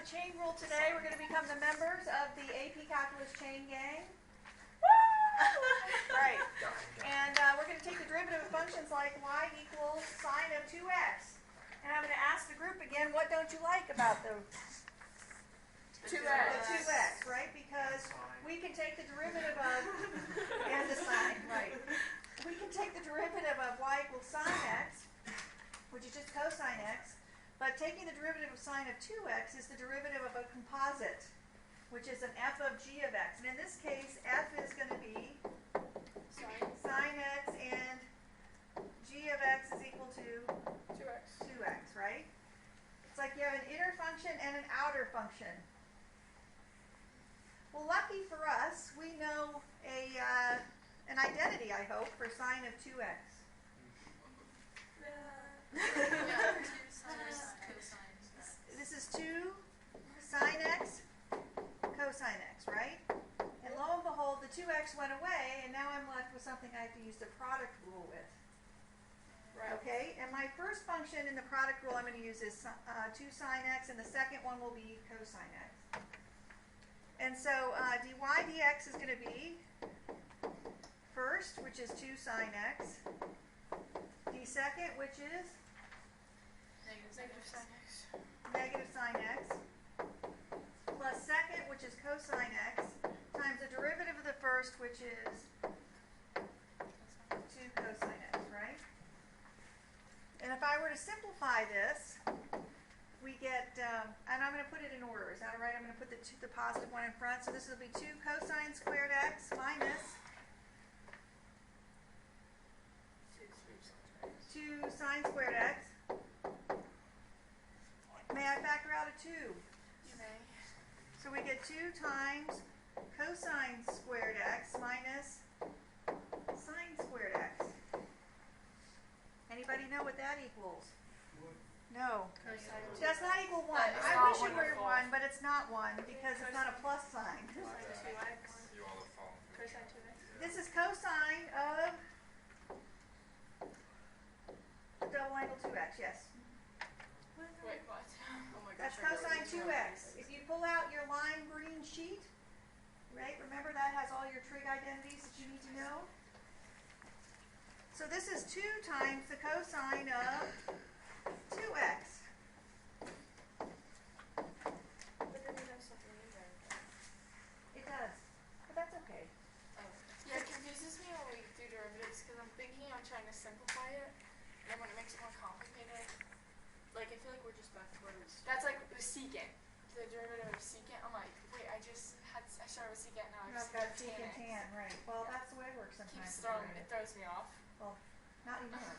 the chain rule today. We're going to become the members of the AP Calculus chain gang. Right. And we're going to take the derivative of functions like y equals sine of 2x. And I'm going to ask the group again, what don't you like about the 2x. The 2x, right? Because we can take the derivative of, and the sine, right. We can take the derivative of y equals sine x, which is just cosine x. But taking the derivative of sine of 2x is the derivative of a composite, which is an f of g of x. And in this case, f is going to be sine x, and g of x is equal to 2x, right? It's like you have an inner function and an outer function. Well, lucky for us, we know an identity, I hope, for sine of 2x. This is 2 sine x cosine x, right? And lo and behold, the 2x went away, and now I'm left with something I have to use the product rule with. Right. Okay, and my first function in the product rule I'm going to use is 2 sine x, and the second one will be cosine x. And so dy dx is going to be first, which is 2 sine x, d second, which is negative sine x, plus second, which is cosine x, times the derivative of the first, which is 2 cosine x, right? And if I were to simplify this, we get, and I'm going to put it in order. Is that all right? I'm going to put the positive one in front. So this will be 2 cosine squared x minus 2 sine squared x. May I factor out a 2? You may. So we get 2 times cosine squared x minus sine squared x. Anybody know what that equals? No. Does not equal 1. I wish it were 1, but it's not 1 because it's not a plus sign. This is cosine of the double angle 2x, yes. Wait, what? Oh my That's gosh, cosine 2x. If you pull out your lime green sheet, right, remember that has all your trig identities that you need to know? So this is 2 times the cosine of 2x. But then you have something in there. It does, but that's okay. Oh. Yeah, it confuses me when we do derivatives because I'm thinking I'm trying to simplify it, and then when it makes it more complicated, like I feel like we're just backwards. That's like the secant. The derivative of secant. I'm like, wait, I started with secant, now I I've just got got secant tan, right. Well, that's the way it works sometimes. it throws me off. Well, not anymore.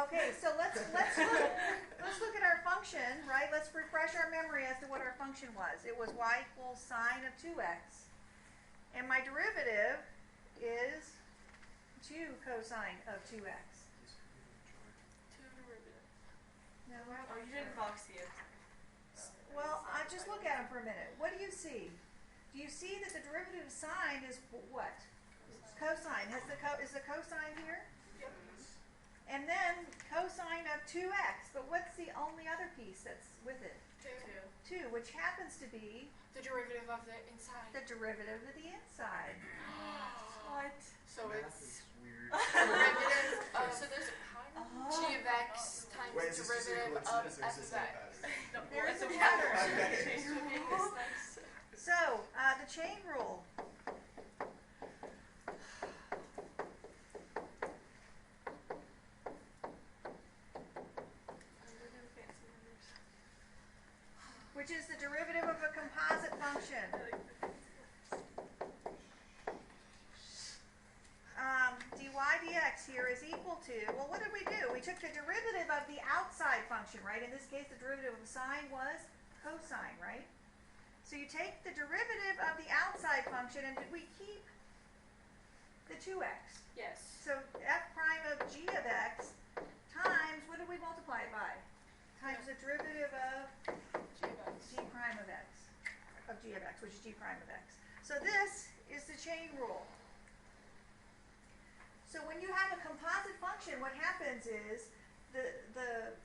Okay, so let's look at our function, right? Let's refresh our memory as to what our function was. It was y equals sine of 2x. And my derivative is 2 cosine of 2x. Two derivatives. No, Oh, you didn't box the it. well, I just look at them for a minute. What do you see? Do you see that the derivative of sine is what? Cosine. Is the cosine here? Yep. And then cosine of 2x. But what's the only other piece that's with it? 2, which happens to be The derivative of the inside. the derivative of the inside. What? So Math it's is weird. derivative of, so there's Oh. g of x times Wait, is this just a derivative of coincidence or f is this of a x. pattern? There's a pattern. pattern. So, the chain rule. Which is the derivative of a composite function. Dy dx here is equal to, well, what did we do? We took the derivative of the outside function, right? In this case, the derivative of sine was cosine, right? So you take the derivative of the outside function, and did we keep the 2x? Yes. So f prime of g of x times, what did we multiply it by? Times the derivative of G of x. g prime of x, which is g prime of x. So this is the chain rule. So when you have a composite function, what happens is the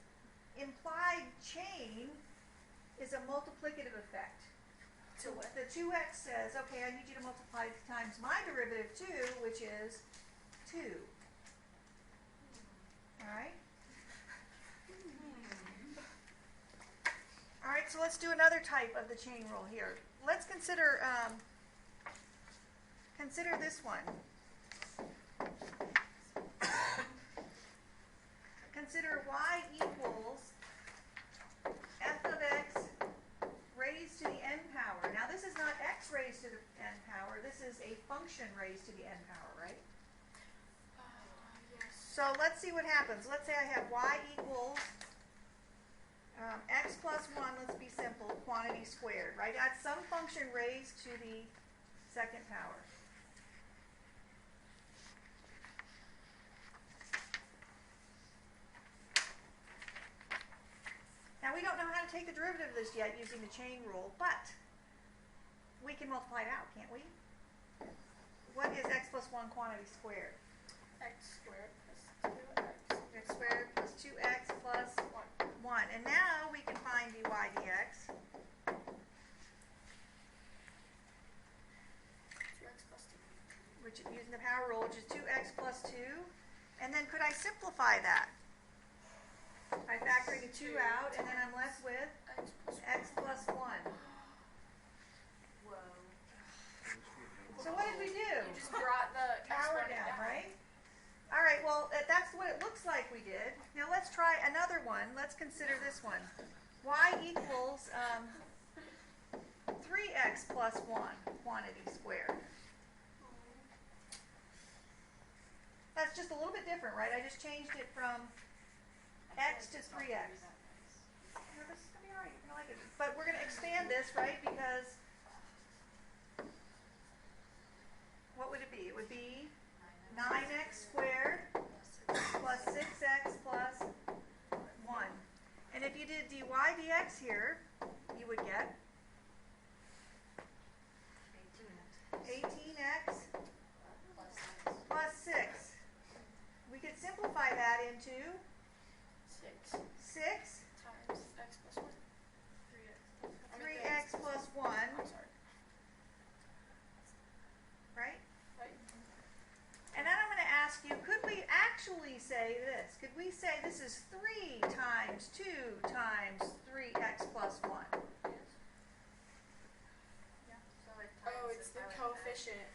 implied chain is a multiplicative effect. So To what? the 2x says, okay, I need you to multiply times my derivative 2, which is 2. Alright? Alright, so let's do another type of the chain rule here. Let's consider this one. Consider y equals f of x raised to the n power. Now this is not x raised to the n power, this is a function raised to the n power, right? Yes. So let's see what happens. Let's say I have y equals x plus 1, let's be simple, quantity squared, right? That's some function raised to the second power. Now we don't know how to take the derivative of this yet using the chain rule, but we can multiply it out, can't we? What is x plus 1 quantity squared? X squared plus 2x. X squared plus 2x plus 1. And now we can find dy dx. 2x plus 2. Which, using the power rule, which is 2x plus 2. And then could I simplify that? By factoring the 2 out, and then I'm left with X plus x plus 1. Whoa. So what did we do? You just brought the Power exponent down, right? All right, well, that's what it looks like we did. Now let's try another one. Let's consider this one. Y equals 3x plus 1 quantity squared. That's just a little bit different, right? I just changed it from x to 3x. No, this is going to be all right. You're going to like it. But we're going to expand this, right? Because what would it be? It would be 9x squared plus 6x plus 1. And if you did dy dx here, you would get 18x plus 6. We could simplify that into 6 6, times x plus 1. 3x plus 1, I'm sorry. right? Right? And then I'm going to ask you, could we actually say this? Could we say this is 3 times 2 times 3x plus 1? Oh, it's the coefficient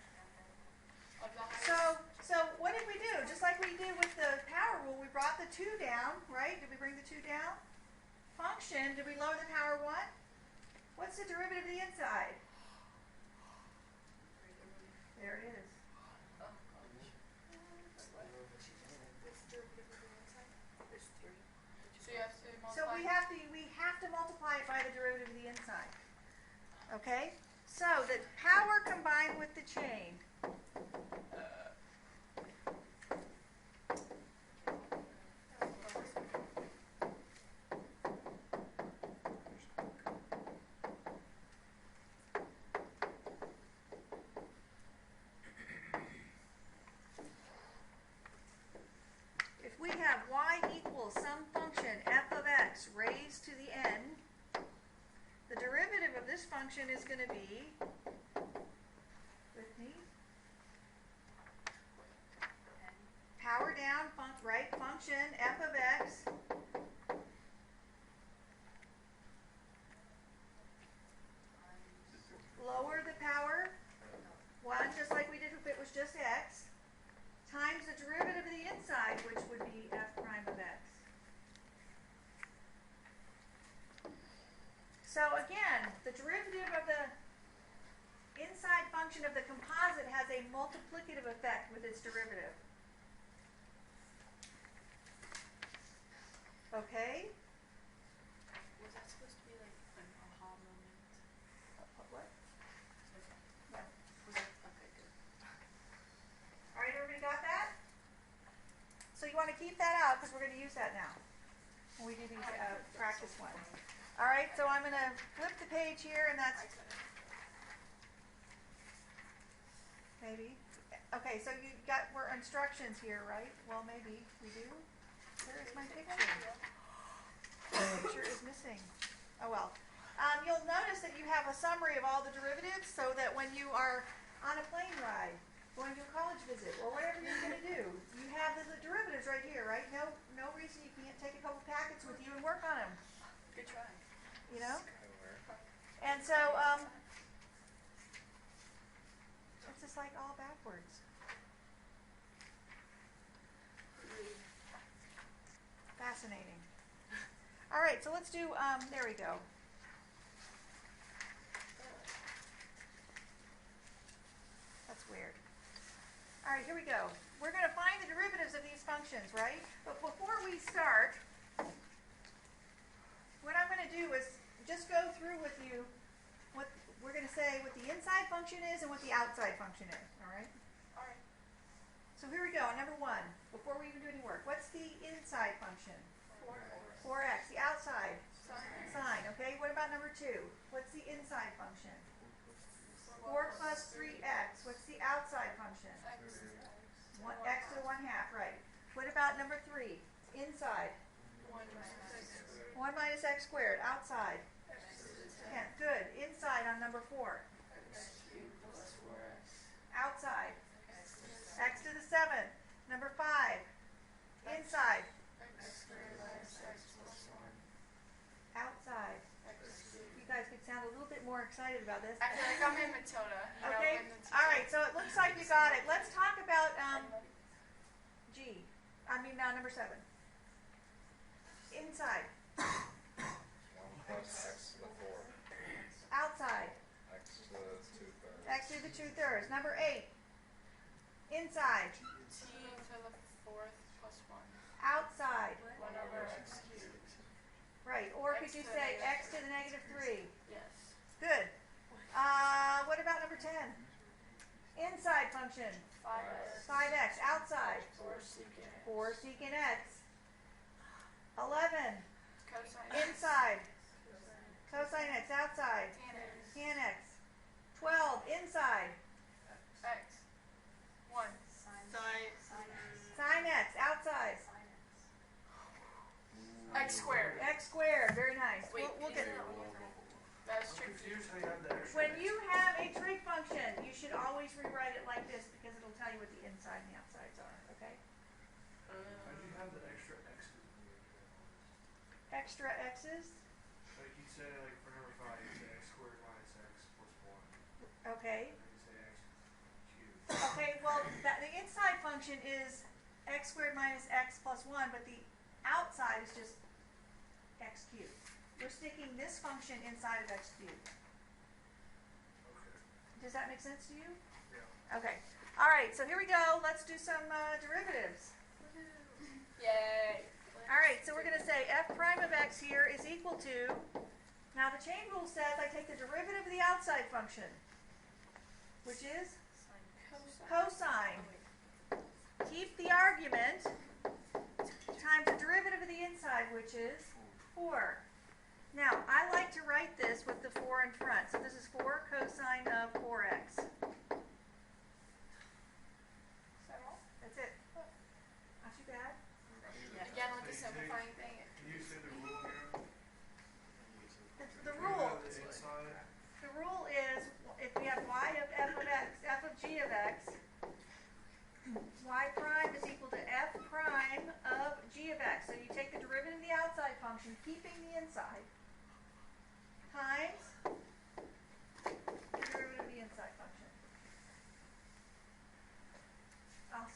of the highest. So what did we do? Just like we did with the power rule, we brought the 2 down, right? Did we bring the 2 down? Function, did we lower the power 1? What's the derivative of the inside? There it is. Oh, gosh. What's the derivative of the inside? There's 3. So you have to multiply. So we have to multiply it by the derivative of the inside. Okay? So the power combined with the chain. If we have y equals some function f of x raised to the n, the derivative of this function is going to be, with me, power down, right, function f of x lower the power 1, just like we did if it was just x, times the derivative of the inside, which would be f prime of x. So again, the derivative of the inside function of the composite has a multiplicative effect with its derivative. Okay? Was that supposed to be like an aha moment? What? Yeah. Was that okay? Good. All right, everybody got that? So you want to keep that out because we're going to use that now when we do these practice ones. All right, so I'm going to flip the page here, and that's maybe. Okay, so you got instructions here, right? Well, maybe we do. Where is my picture? The picture is missing. Oh well. You'll notice that you have a summary of all the derivatives so that when you are on a plane ride, going to a college visit, or whatever you're going to do, you have the derivatives right here, right? No reason you can't take a couple packets with you and work on them. Good try. You know? And so, it's just like all backwards. Fascinating. All right, so let's do, there we go. That's weird. All right, here we go. We're going to find the derivatives of these functions, right? But before we start, what I'm going to do is just go through with you what we're going to say what the inside function is and what the outside function is, all right? All right. So here we go, number 1, before we even do any work. What's the inside function? 4x. 4x. The outside? Sine. Sine, okay? What about number 2? What's the inside function? 4 plus 3x. What's the outside function? X to the 1/2, right. What about number 3? Inside? 1 minus x. 1 minus x squared. Outside? X to the 10. Good. Inside on number 4? x cubed plus 4x. Outside? X to the X to the 7th. Number 5? Inside? x squared minus x plus 1. Outside? X cubed. You guys could sound a little bit more excited about this. I feel like I'm in Matilda. You know, Okay? when the All right, so it looks like you got it. Let's talk about number 7. Inside. 1 plus x to the 4. Outside. X to the 2/3. X to the 2/3. Number 8. Inside. t to the 4th plus 1. Outside. 1 over x cubed. Right. Or could X you to the say negative x to the negative 3? Yes. Good. What about number 10? Inside function. 5x. 5x. Outside. 4 secant. 4 secant x. 11. Cosine. Inside. Cosine x. Outside. Tan x. Tan x. 12. Inside. X. 1. Sine x. Outside. X squared. X squared. Very nice. Wait, We'll get That was tricky. Confused how you have the extra. When you have a trig function, you should always rewrite it like this because it'll tell you what the inside and the outsides are, okay? How'd you have the extra x's? Extra x's, Like you say, like for number 5, you say x squared minus x plus 1. okay? And then you say x cubed. Okay, well, the inside function is x squared minus x plus 1, but the outside is just x cubed. We're sticking this function inside of x cubed. Okay. Does that make sense to you? Yeah. Okay. All right, so here we go. Let's do some derivatives. Yay. All right, so we're going to say f prime of x here is equal to, now the chain rule says I take the derivative of the outside function, which is cosine. Keep the argument times the derivative of the inside, which is 4. Now, I like to write this with the 4 in front. So this is 4 cosine of 4x. That's it. Not too bad. Again with the simplifying thing. Can you say the rule again? The You rule. have the inside. The rule is if we have y of f of x, f of g of x, y prime is equal to f prime of g of x. So you take the derivative of the outside function, keeping the inside, times the derivative of the inside function.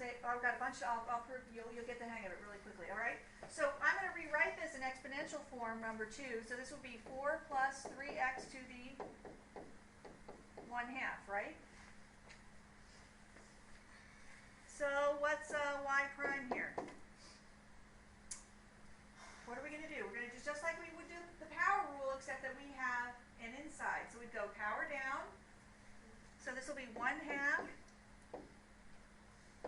I've got a bunch. I'll prove you'll get the hang of it really quickly. All right. So I'm going to rewrite this in exponential form, number 2. So this will be 4 plus 3x to the 1/2, right? So what's y prime here? What are we going to do? We're going to do just like we would do the power rule, except that we have an inside. So we'd go power down. So this will be 1/2.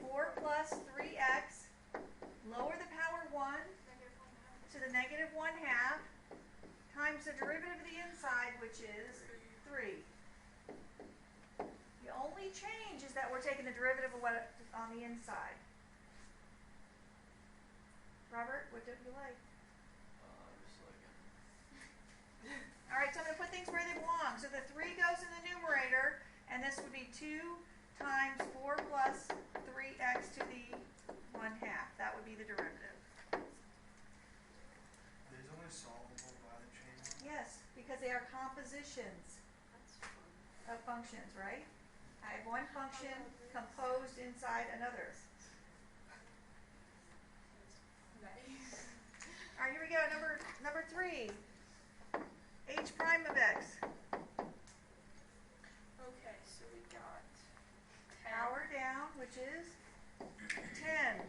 4 plus 3x, lower the power 1 to the negative 1/2, times the derivative of the inside, which is 3. The only change is that we're taking the derivative of what on the inside. Robert, what don't you like? Just like All right, so I'm going to put this would be 2 times 4 plus 3x to the 1/2. That would be the derivative. Are these only solvable by the chain rule? Yes, because they are compositions That's fun. of functions, right? I have one function composed inside another. Nice. All right, here we go. Number 3. H prime of x. Okay, so we got 10. Power down, which is 10.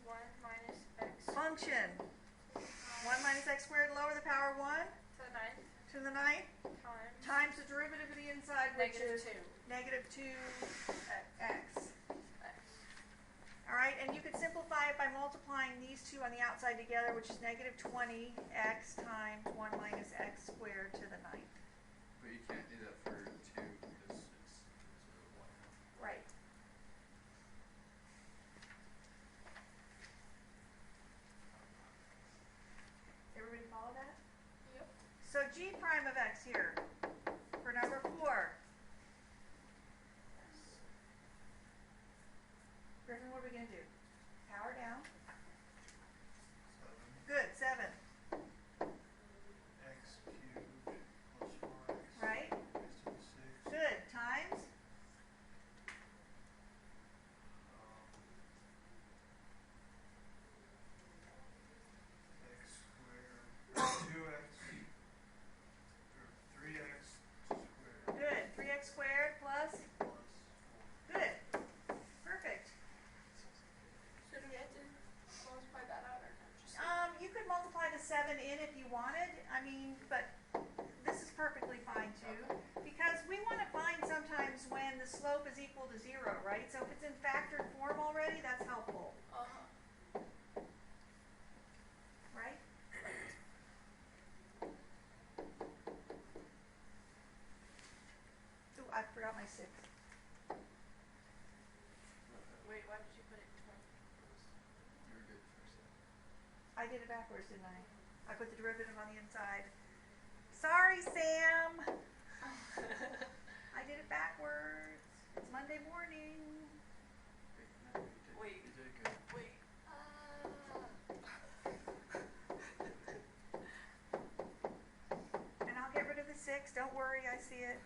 1 minus x Function. 1 minus x squared, lower the power 1 to the 9th to the 9th times times the derivative of the inside, which is -2 negative 2x. x. All right, and you could simplify it by multiplying these two on the outside together, which is negative 20x times 1 minus x squared to the 9th. But you can't do that for 2 because it's 1/2. Right. Everybody follow that? Yep. So g prime of x here for number 4. Griffin, what are we going to do? Power down. 7 Good, 7. x cubed plus 4x Right? raised to the 6. Good. Times? X squared, 2x, or 3x squared Good. 3x squared plus? plus 4. Good. Perfect. So do we have to multiply that out or no? Just You could multiply the 7 in if you wanted. I mean, but this is perfectly fine too. Because we want to find sometimes when the slope is equal to 0, right? So if it's in factored form already, that's helpful, right? Ooh, I forgot my 6. Wait, why did you put it 20? You were good for a second. I did it backwards, didn't I? I put the derivative on the inside. Sorry, Sam. I did it backwards. It's Monday morning. Wait. You did good. Wait. And I'll get rid of the 6. Don't worry, I see it.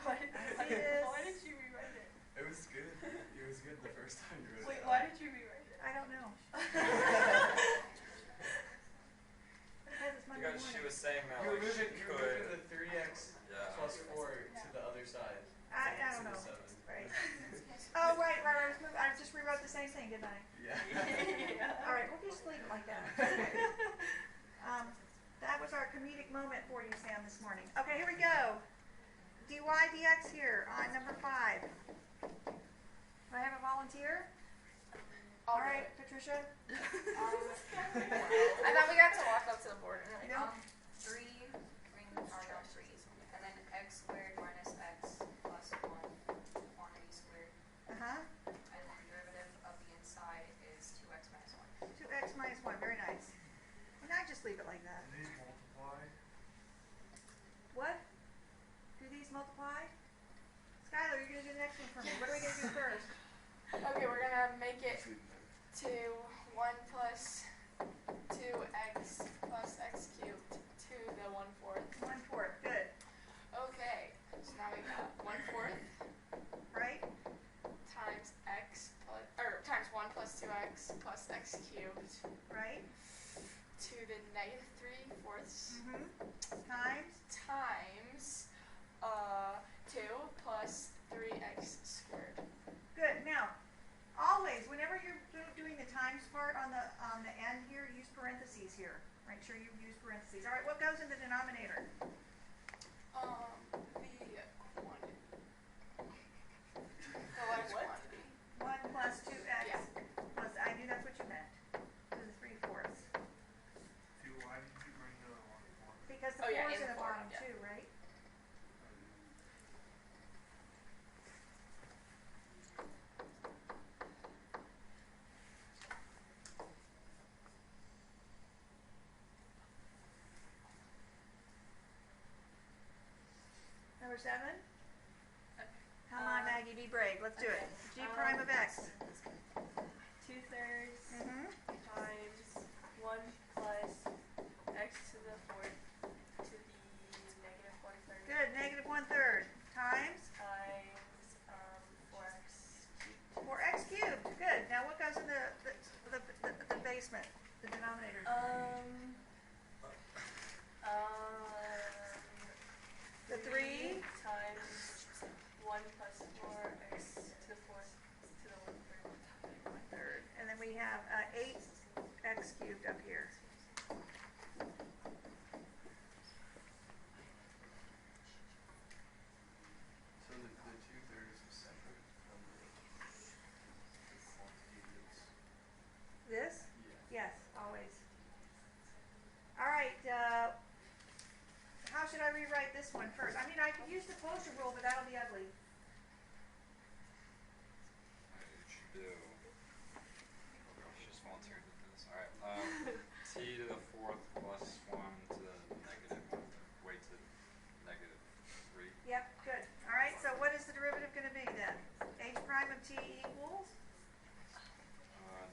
Why I see this. did you rewrite it? It was good. It was good the first time you wrote Wait, it. why did you rewrite it? I don't know. Because it's Monday Because she morning. was saying that You're like she moving could. the 3x Yeah. plus 4 to the other side. I to don't the know. 7. Right. Oh, right. I just rewrote the same thing, didn't I? Yeah. All right, we'll just leave it like that. That was our comedic moment for you, Sam, this morning. Okay, here we go. dy dx here on number 5. Do I have a volunteer? All right, Patricia. I thought we got to walk up to the board and like, No. 3 rings are now 3, and then x squared minus x plus 1 quantity squared, Uh-huh. and then derivative of the inside is 2x minus 1. 2x minus 1. Very nice. And I just leave it like that. Do these multiply? What? Do these multiply? Skylar, you're going to do the next one for me. What are we going to do first? okay, we're gonna make it to 1 plus 2x plus x cubed to the 1/4. 1/4. Good. Okay, so now we got 1/4 Right? times x plus, or times 1 plus 2x plus x cubed Right? to the -3/4 Mm-hmm. Times? times 2 plus 3x squared. Good. Now, always, whenever you're doing the times part on the end here, use parentheses here. Make sure you use parentheses. All right, what goes in the denominator? The quantity. The large quantity. 1 plus 2x Yeah. plus, I knew that's what you meant, to the 3/4. Dude, why did you bring the 1 4? Because the Oh, yeah, 4 is and in the four, bottom yeah. too, right? Number 7? Come on, Maggie, be brave. Let's do it. Okay. G prime of x. 2/3 Mm-hmm. times 1 plus x to the 4th to the negative 1/3 Good. Negative 1/3 times times 4x cubed. 4x cubed. Good. Now what goes in the basement? The denominator. The 3. Times 1 plus 4x to the 4th to the 1/3. 1/3. And then we have 8x cubed up here. So the 2/3 is separate from the quantity that's, This? yeah. Yes, always. All right. How should I rewrite this one first? I mean, I could use the closure rule, but that'll be ugly. Do. Oh gosh, just volunteered to do this. Alright, t to the 4th plus 1 to the negative, way to negative 3. Yep, good. All right, so what is the derivative going to be then? H prime of t equals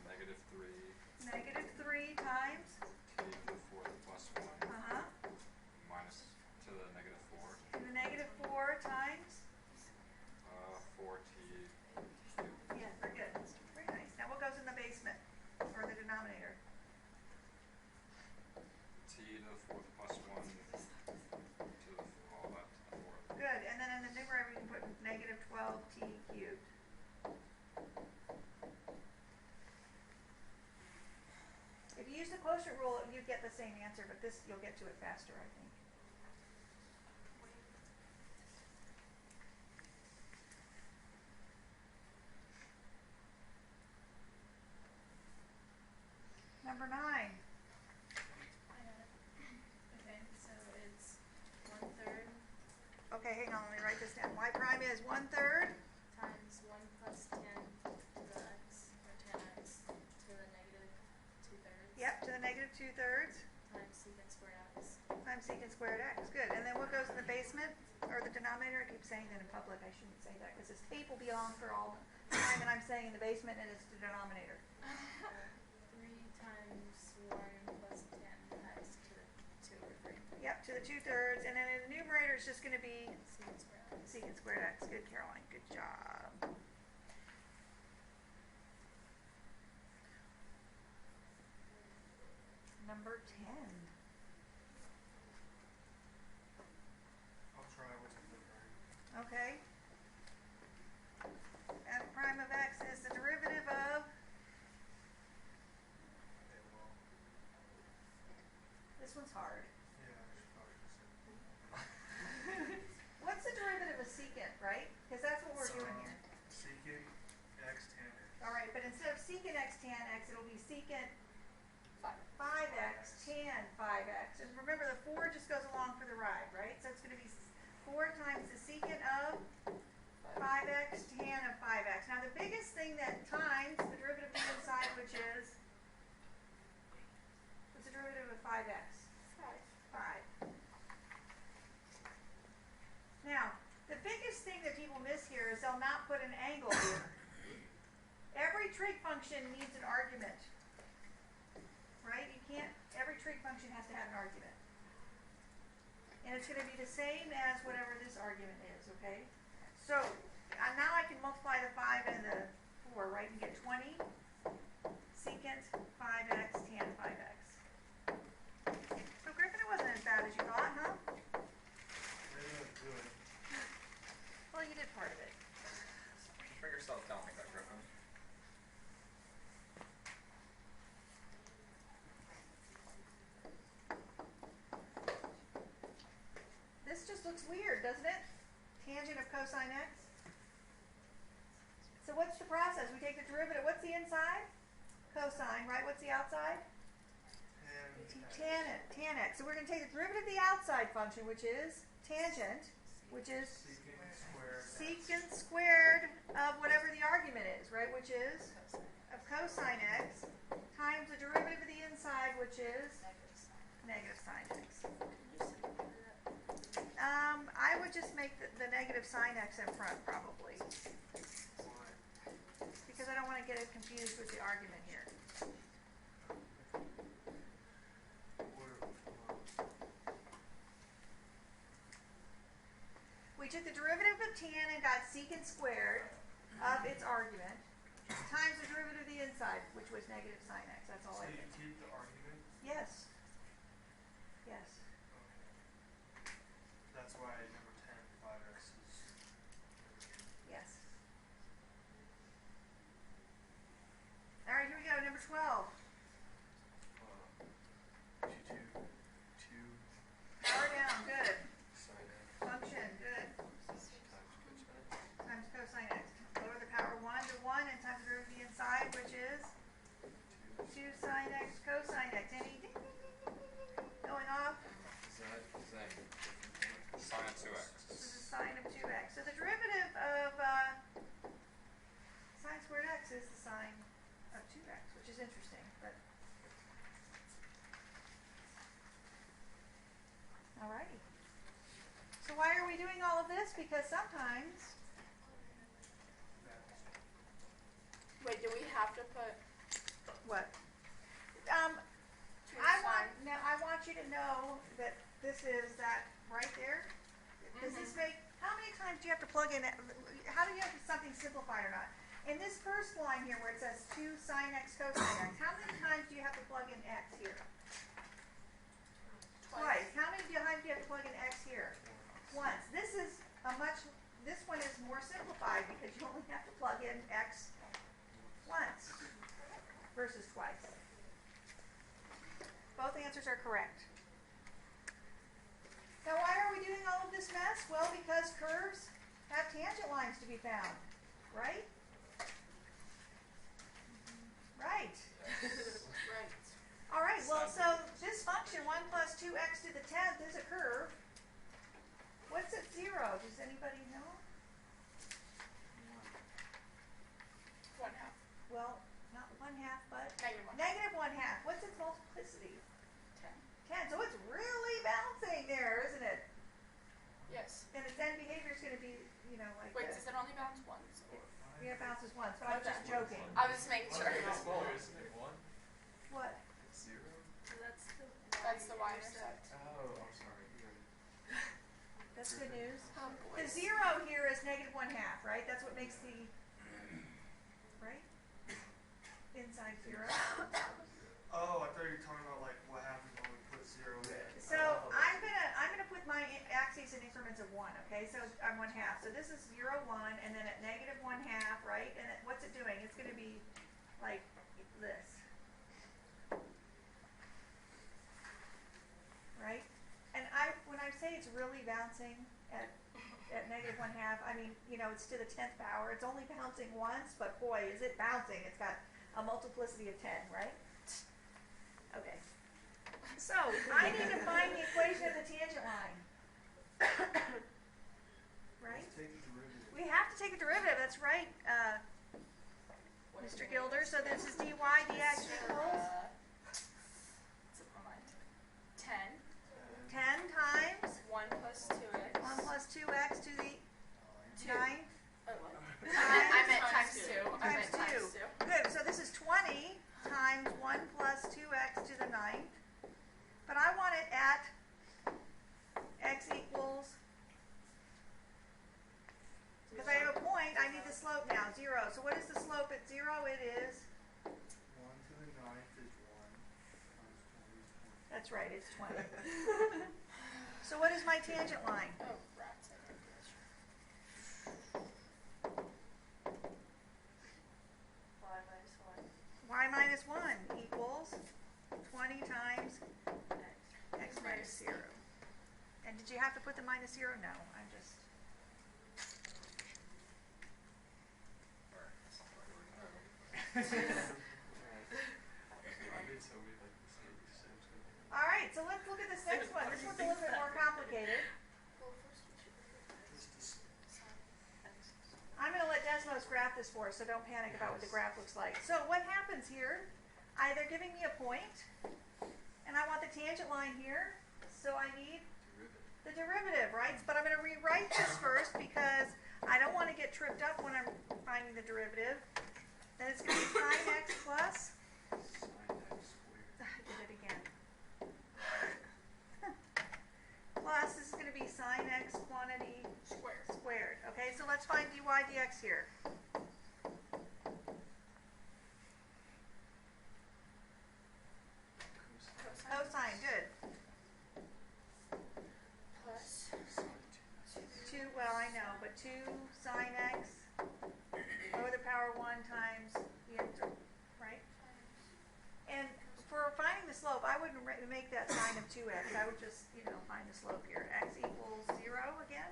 Negative 3 negative 3 times, t to the 4th plus 1 minus to the negative 4. and the negative 4 times, 4t cubed. yeah, very good. Very nice. Now what goes in the basement, or the denominator? T to the 4th plus 1 to the, all that to the 4th. Good, and then in the numerator we can put negative 12t cubed. If you use the quotient rule, you get the same answer, but this, you'll get to it faster, I think. Number 9. I got it. Okay, so it's 1/3 Okay, hang on, let me write this down. Y prime is 1/3 times 1 plus 10 to the x, or 10x, to the negative 2/3. Yep, to the negative 2/3 Times secant squared x. times secant squared x. Good. And then what goes in the basement or the denominator? I keep saying that in public. I shouldn't say that because this tape will be on for all the time, and I'm saying in the basement and it's the denominator. 3 times 1 plus 10x to the 2/3. Yep, to the 2/3, and then in the numerator it's just going to be Secant squared x. secant squared x. Good, Caroline. Good job. Number 10. I'll try what's in the brain. Okay. F prime of x is the derivative of, Okay, well, this one's hard. yeah, I should probably just say. What's the derivative of secant, right? Because that's what we're doing here. Secant x tan x. All right, but instead of secant x tan x, it'll be secant 5x tan 5x. And remember, the 4 just goes along for the ride, right? So it's going to be 4 times the secant of 5x tan of 5x. Now, the biggest thing that times the derivative of the inside, which is, what's the derivative of 5x? 5. Now, the biggest thing that people miss here is they'll not put an angle here. Every trig function needs an argument, right? You can't, every trig function has to have an argument. And it's going to be the same as whatever this argument is, okay? So, now I can multiply the 5 and the 4, right, and get 20 secant 5x tan 5x. So, Griffin, it wasn't as bad as you thought, huh? Maybe that's good. Well, you did part of it. For yourself, tell me that, Griffin. This just looks weird, doesn't it? Tangent of cosine x. So what's the process? We take the derivative. What's the inside? Cosine, right? What's the outside? Tan x. Tan x. So we're going to take the derivative of the outside function, which is tangent, which is Secant squared x. secant squared of whatever the argument is, right? Which is of cosine x times the derivative of the inside, which is negative sine x. I would just make the negative sine x in front, probably. because I don't want to get it confused with the argument here. We took the derivative of tan and got secant squared of its argument times the derivative of the inside, which was negative sine x. That's all So I you did. keep the argument? Yes. Yes. Okay. That's why number 10, 5x is. Yes. All right, here we go. Number 12. Two Power down. Good. sine x Function. Good. times cosine Times cosine x. Lower the power 1 to 1 and times the derivative of the inside, which is 2 sine x cosine x. Any ding, ding, ding, ding, ding, ding, going off? Is that sine of 2x? This is the sine of 2x. So the derivative of sine squared x is the sine of 2x, which is interesting. But alrighty. So why are we doing all of this? Because sometimes Wait, do we have to put what? two I want you to know that this is that right there. Does this make, how many times do you have to plug in, how do you have something simplified or not? In this first line here where it says 2 sine x cosine x, how many times do you have to plug in x here? Twice. How many times do you have to plug in x here? Once. This one is more simplified because you only have to plug in x once versus twice. Both answers are correct. Now why are we doing all of this mess? Well, because curves have tangent lines to be found, right? Right. right? All right, well, so this function, 1 plus 2x to the 10th, is a curve. What's at 0? Does anybody know? 1/2. Well, not 1/2, but -1/2. negative 1/2. What's its multiplicity? 10. 10. So it's really bouncing there, isn't it? Yes. And its end behavior is going to be, like Wait, this. does it only bounce once? Or? Yeah, it bounces once, but I'm just Okay. joking. I was just making sure. It's smaller, isn't it? 1? What? It's 0? That's the y-intercept. Oh, I'm sorry. You're That's good news. Oh, The boy. 0 here is negative 1/2, right? That's what makes the, right? Inside 0. Oh, I thought you were talking about like what happens when we put 0 in. So I'm gonna put my axes in increments of 1. Okay, so I'm 1/2. So this is 0, 1, and then at negative 1/2, right? And what's it doing? It's going to be like this, right? And when I say it's really bouncing at negative 1/2, I mean it's to the 10th power. It's only bouncing once, but boy, is it bouncing! It's got a multiplicity of 10, right? Okay. So, I need to find the equation of the tangent line. Right? Let's take the derivative. We have to take a derivative, that's right, Mr. Gilder. So this is dy dx equals What's it on mine? 10. 10 times 1 plus 2x. 1 plus 2x to the 2. 9 Oh, what? I meant times 2. I times meant 2. times 2. Good, so this is 20 times 1 plus 2x to the 9th. But I want it at x equals, because I have a point, I need the slope now, 0. So what is the slope at 0? It is, 1 to the 9th is 1 times 20 is 20. that's right, it's 20. So what is my tangent line? Oh, rats. I think Y minus 1. Y minus 1 equals 20 times x minus 0. And did you have to put the minus 0? No, I'm just... Alright, that's not what we're doing. I did so we like the same thing. All right, so let's look at this next one. This one's a little bit more complicated. Well, first we should look at the sine x. I'm going to let Desmos graph this for us, so don't panic about what the graph looks like. So what happens here, they're giving me a point, and I want the tangent line here, so I need the derivative, right? But I'm going to rewrite this first because I don't want to get tripped up when I'm finding the derivative. The sine x quantity Square. squared. Okay, so let's find dy dx here. Cosine, good. Plus 2, well, I know, but 2 sine x over the power 1 times the integral, right? And for finding the slope, I wouldn't make that sine of 2x. I would just, find the slope here. X equals 0 again.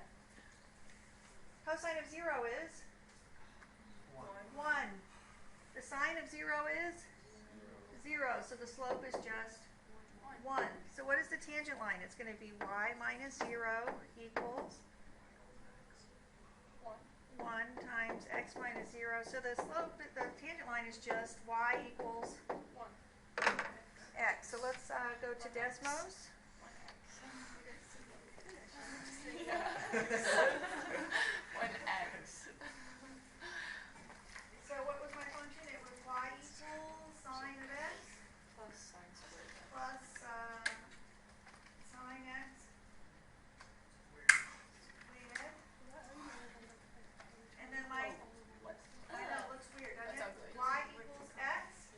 Cosine of 0 is 1. The sine of 0 is 0. So the slope is just 1. So what is the tangent line? It's going to be y minus 0 equals 1 times x minus 0. So the slope, the tangent line is just y equals 1. x. So let's go to Desmos. 1x. So what was my function? It was y equals sine of x Plus sine squared. plus sine x squared. And then my, I know, it looks weird, doesn't That's it? ugly. Y equals x.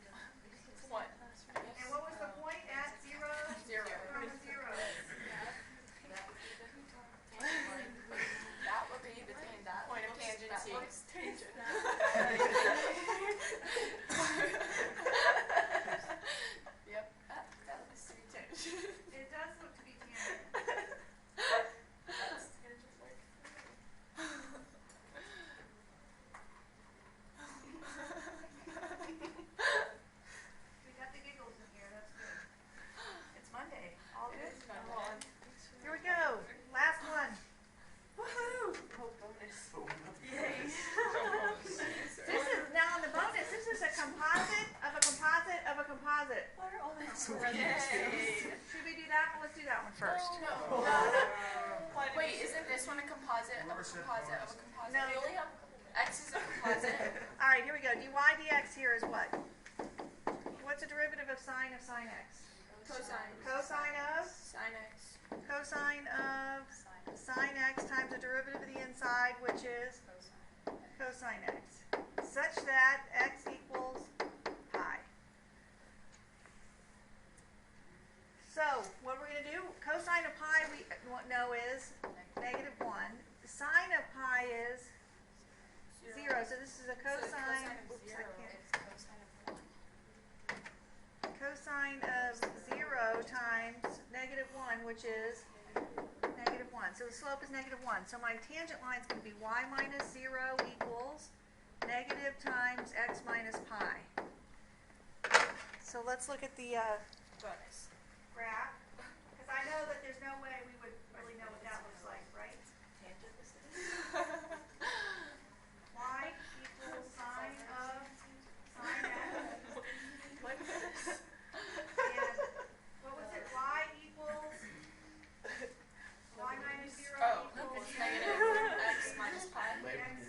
It's 1. And what was the point at 0? 0. Comma 0. That would be the point of tangency. Tangent. Yep. That looks to be tangent. It does look to be tangent. That's tangent work. We got the giggles in here, that's good. It's Monday, all good? It's not Here we go, last one. Woohoo! Oh, bonus. Yay. This is, now on the bonus, this is a composite of a composite of a composite. What are all these? Yay. Should we do that one? Let's do that one first. No. Wait, isn't this one a composite of a composite of a composite? No. We only have X is a composite. All right, here we go. dy dx here is what? What's the derivative of sine x? Cosine. Cosine of? Sine X. Cosine of sine x times the derivative of the inside, which is cosine x, such that x equals pi. So, what we're going to do, cosine of pi we know is negative 1. Sine of pi is 0. So this is a cosine. Oops, I can't. Cosine of 0 times negative 1, which is negative 1. So the slope is negative 1. So my tangent line is going to be y minus 0 equals negative times x minus pi. So let's look at the Bonus. graph, because I know that there's no way we would really know what that looks like, right? Tangent. Y equals sine of sine x. What is this? And what was it? Y equals y minus 0 Oh, equals it's negative X minus pi. x minus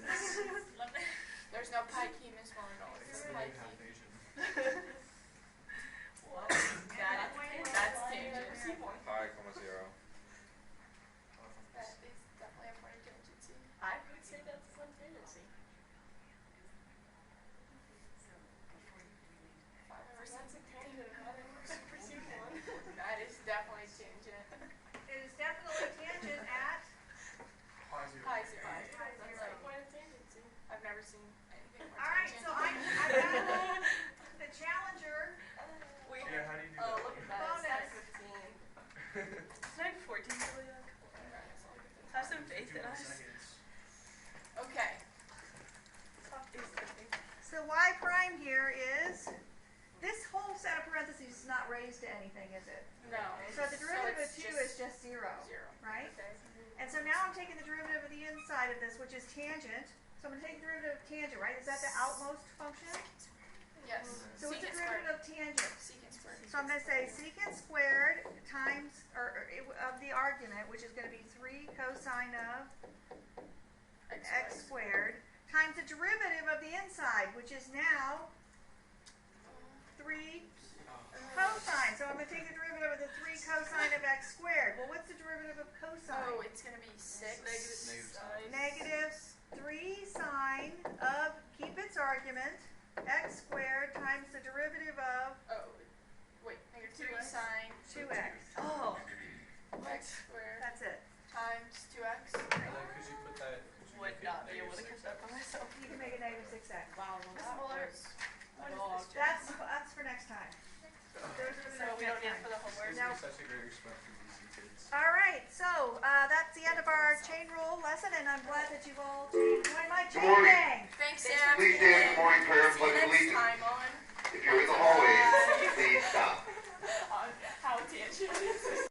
There's no pi key, Miss Mullenall. It's just pi key. Well, that's tangent. Pi, comma 0. That is definitely a point of tangency. I would say that's one tendency. If I've ever seen some tangent, I've never seen one. That is definitely tangent. It is definitely tangent at Pi 0. Pi zero. pi That's 0. like Point of tendency. I've never seen anything more All right, tangent. so I've got the challenger. Wait. Yeah, how do you do Oh, that? look at that. It's Bonus. 9:15. It's 9:14, Julia. Have some faith in 51 us. seconds. Okay. Stop face-typing. So y prime here is, this whole set of parentheses is not raised to anything, is it? No. So the derivative of it's 2 is just 0, zero. right? Okay. And so now I'm taking the derivative of the inside of this, which is tangent. So I'm going to take the derivative of tangent, right? Is that the outmost function? Yes. So what's the Secant derivative squared. of tangent? Secant squared. So I'm going to say secant squared times, of the argument, which is going to be 3 cosine of x squared, times the derivative of the inside, which is now 3 Cosine. So I'm going to take the derivative of the 3 cosine of x squared. Well, what's the derivative of cosine? Oh, it's gonna be 6. Negative 3 sine of, keep its argument, x squared times the derivative of Oh, wait, negative 3 2x. sine 2x. Oh, x squared that's it. times 2x. And then could you put that, could you Would make it not be able to negative catch that by myself. You can make it negative 6x. Wow, well, that was a dog. That's for next time. Those are the So we don't need it for the It's homework. gonna be such a great respect for DC kids. All right, so that's the end of our chain rule lesson, and I'm glad that you've all joined my chain morning. gang. Thanks, Sarah. Please stand for morning prayer and See you pledge next allegiance. time, Owen. If you're in the hallways,